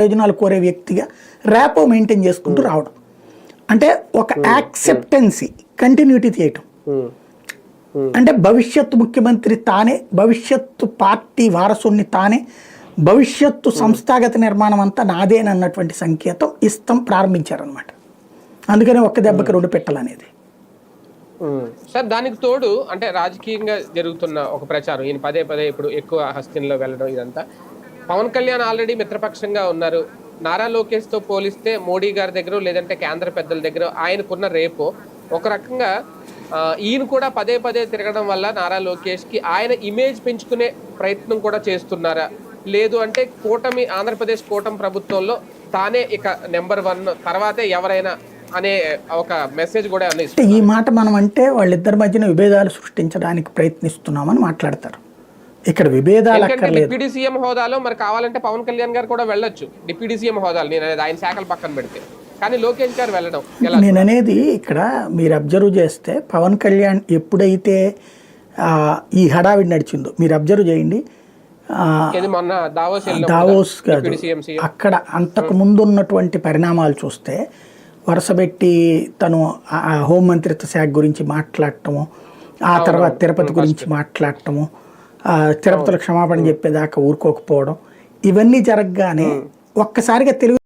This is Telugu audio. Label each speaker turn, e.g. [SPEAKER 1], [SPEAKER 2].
[SPEAKER 1] ప్రయోజనాలు కోరే వ్యక్తిగా ర్యాపో మెయింటైన్ చేసుకుంటూ రావడం, అంటే ఒక యాక్సెప్టెన్సీ కంటిన్యూటీ చేయటం. అంటే భవిష్యత్తు ముఖ్యమంత్రి తానే, భవిష్యత్తు పార్టీ వారసుని తానే, భవిష్యత్తు సంస్థాగత నిర్మాణం అంతా నాదేనన్నటువంటి సంకేతం ఇస్తాం ప్రారంభించారనమాట. అందుకనే ఒక్క దెబ్బకి రెండు పెట్టాలనేది.
[SPEAKER 2] సార్ దానికి తోడు అంటే రాజకీయంగా జరుగుతున్న ఒక ప్రచారం, ఈయన పదే పదే ఇప్పుడు ఎక్కువ హస్తిన్లో వెళ్ళడం, ఇదంతా పవన్ కళ్యాణ్ ఆల్రెడీ మిత్రపక్షంగా ఉన్నారు. నారా లోకేష్తో పోలిస్తే మోడీ గారి దగ్గర లేదంటే కేంద్ర పెద్దల దగ్గర ఆయనకున్న రేపు ఒక రకంగా ఈయన కూడా పదే పదే తిరగడం వల్ల నారా లోకేష్కి ఆయన ఇమేజ్ పెంచుకునే ప్రయత్నం కూడా చేస్తున్నారా, లేదు అంటే కూటమి ఆంధ్రప్రదేశ్ కూటమి ప్రభుత్వంలో తానే ఇక నెంబర్ 1 తర్వాతే ఎవరైనా అనే ఒక మెసేజ్ కూడా
[SPEAKER 1] ఈ మాట మనం అంటే వాళ్ళిద్దరి మధ్యన విభేదాలు సృష్టించడానికి ప్రయత్నిస్తున్నామని మాట్లాడతారు. ఇక్కడ విభేదాలు
[SPEAKER 2] డిప్యూటీ సీఎం హోదాలో మరి కావాలంటే పవన్ కళ్యాణ్ గారు కూడా వెళ్ళొచ్చు డిప్యూటీ సీఎం హోదాలో, నేను ఆయన శాఖలు పక్కన పెడితే, కానీ లోకేష్ గారు వెళ్ళడం.
[SPEAKER 1] నేను అనేది ఇక్కడ మీరు అబ్జర్వ్ చేస్తే పవన్ కళ్యాణ్ ఎప్పుడైతే ఈ హడావిడి నడిచిందో మీరు అబ్జర్వ్ చేయండి. దావోస్ కాదు, అక్కడ అంతకు ముందు ఉన్నటువంటి పరిణామాలు చూస్తే వరుసపెట్టి తను హోంమంత్రిత్వ శాఖ గురించి మాట్లాడటము, ఆ తర్వాత తిరుపతి గురించి మాట్లాడటము, తిరుపతిలో క్షమాపణ చెప్పేదాకా ఊరుకోకపోవడం, ఇవన్నీ జరగగానే ఒక్కసారిగా తెలుగు